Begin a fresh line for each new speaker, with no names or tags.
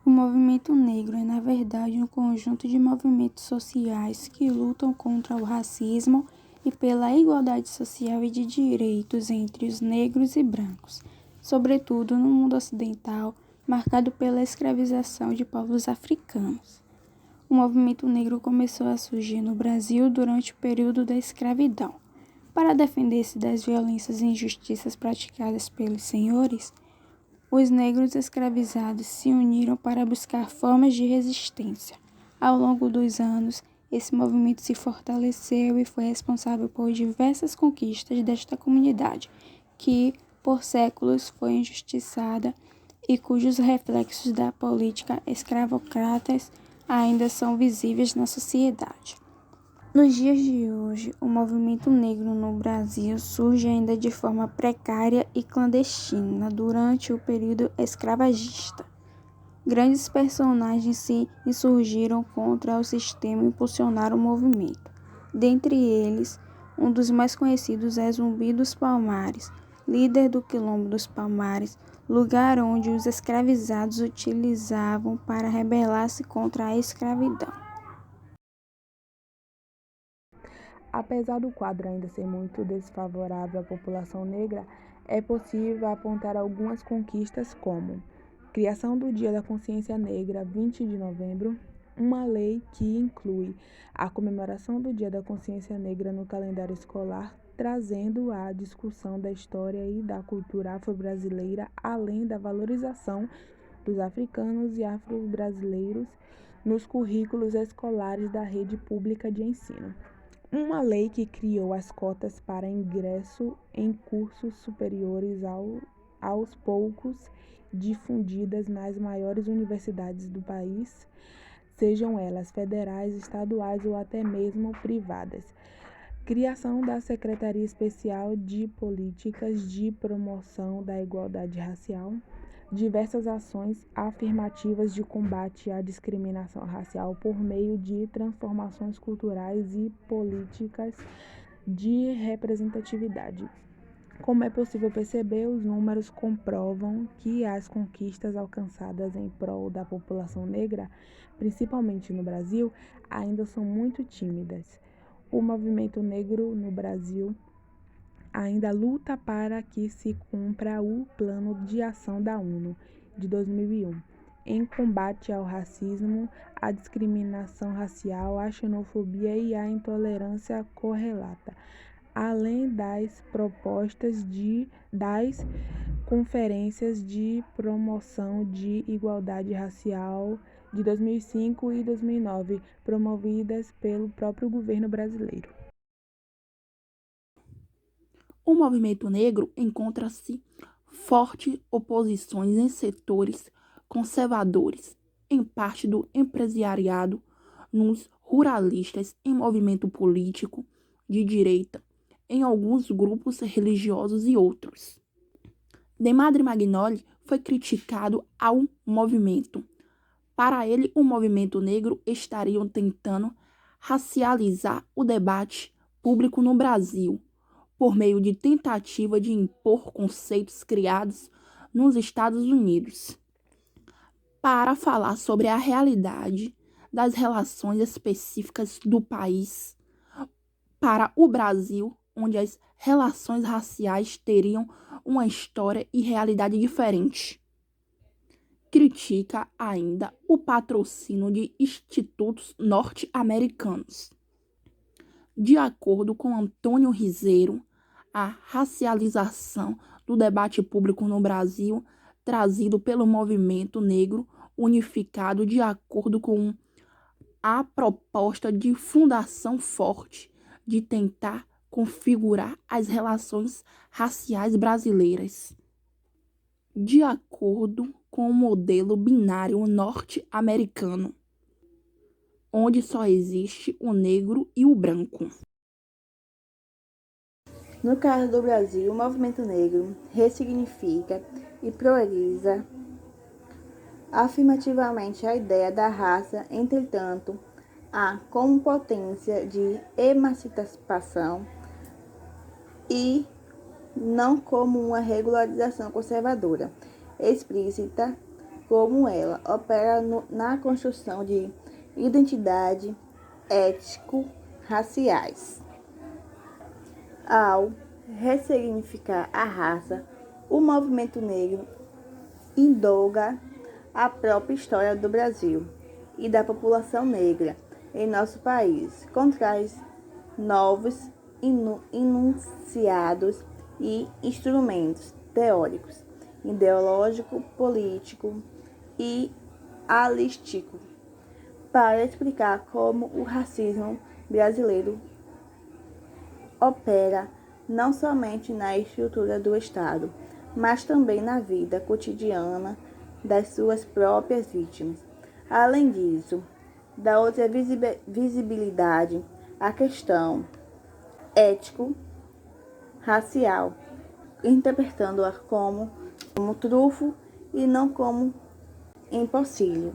O movimento negro é, na verdade, um conjunto de movimentos sociais que lutam contra o racismo e pela igualdade social e de direitos entre os negros e brancos, sobretudo no mundo ocidental, marcado pela escravização de povos africanos. O movimento negro começou a surgir no Brasil durante o período da escravidão. Para defender-se das violências e injustiças praticadas pelos senhores, os negros escravizados se uniram para buscar formas de resistência. Ao longo dos anos, esse movimento se fortaleceu e foi responsável por diversas conquistas desta comunidade, que, por séculos, foi injustiçada e cujos reflexos da política escravocratas ainda são visíveis na sociedade. Nos dias de hoje, o movimento negro no Brasil surge ainda de forma precária e clandestina durante o período escravagista. Grandes personagens se insurgiram contra o sistema e impulsionaram o movimento. Dentre eles, um dos mais conhecidos é Zumbi dos Palmares, líder do Quilombo dos Palmares, lugar onde os escravizados utilizavam para rebelar-se contra a escravidão.
Apesar do quadro ainda ser muito desfavorável à população negra, é possível apontar algumas conquistas como criação do Dia da Consciência Negra, 20 de novembro, uma lei que inclui a comemoração do Dia da Consciência Negra no calendário escolar, trazendo a discussão da história e da cultura afro-brasileira, além da valorização dos africanos e afro-brasileiros nos currículos escolares da rede pública de ensino. Uma lei que criou as cotas para ingresso em cursos superiores aos poucos difundidas nas maiores universidades do país, sejam elas federais, estaduais ou até mesmo privadas. Criação da Secretaria Especial de Políticas de Promoção da Igualdade Racial, diversas ações afirmativas de combate à discriminação racial por meio de transformações culturais e políticas de representatividade. Como é possível perceber, os números comprovam que as conquistas alcançadas em prol da população negra, principalmente no Brasil, ainda são muito tímidas. O movimento negro no Brasil ainda luta para que se cumpra o Plano de Ação da ONU de 2001, em combate ao racismo, à discriminação racial, à xenofobia e à intolerância correlata, além das propostas das conferências de promoção de igualdade racial de 2005 e 2009, promovidas pelo próprio governo brasileiro.
O movimento negro encontra-se fortes oposições em setores conservadores, em parte do empresariado, nos ruralistas, em movimento político de direita, em alguns grupos religiosos e outros. Demadre Magnoli foi criticado ao movimento. Para ele, o movimento negro estaria tentando racializar o debate público no Brasil, por meio de tentativa de impor conceitos criados nos Estados Unidos, para falar sobre a realidade das relações específicas do país para o Brasil, onde as relações raciais teriam uma história e realidade diferente. Critica ainda o patrocínio de institutos norte-americanos. De acordo com Antônio Rizeiro, a racialização do debate público no Brasil, trazido pelo movimento negro unificado de acordo com a proposta de Fundação Forte de tentar configurar as relações raciais brasileiras, de acordo com o modelo binário norte-americano, onde só existe o negro e o branco.
No caso do Brasil, o movimento negro ressignifica e prioriza afirmativamente a ideia da raça, entretanto, há como potência de emancipação e não como uma regularização conservadora, explícita como ela opera na construção de identidade ético-raciais. Ao ressignificar a raça, o movimento negro indaga a própria história do Brasil e da população negra em nosso país, contrai novos enunciados e instrumentos teóricos, ideológico, político e alístico para explicar como o racismo brasileiro opera não somente na estrutura do Estado, mas também na vida cotidiana das suas próprias vítimas. Além disso, dá outra visibilidade à questão ético-racial, interpretando-a como trunfo e não como empecilho.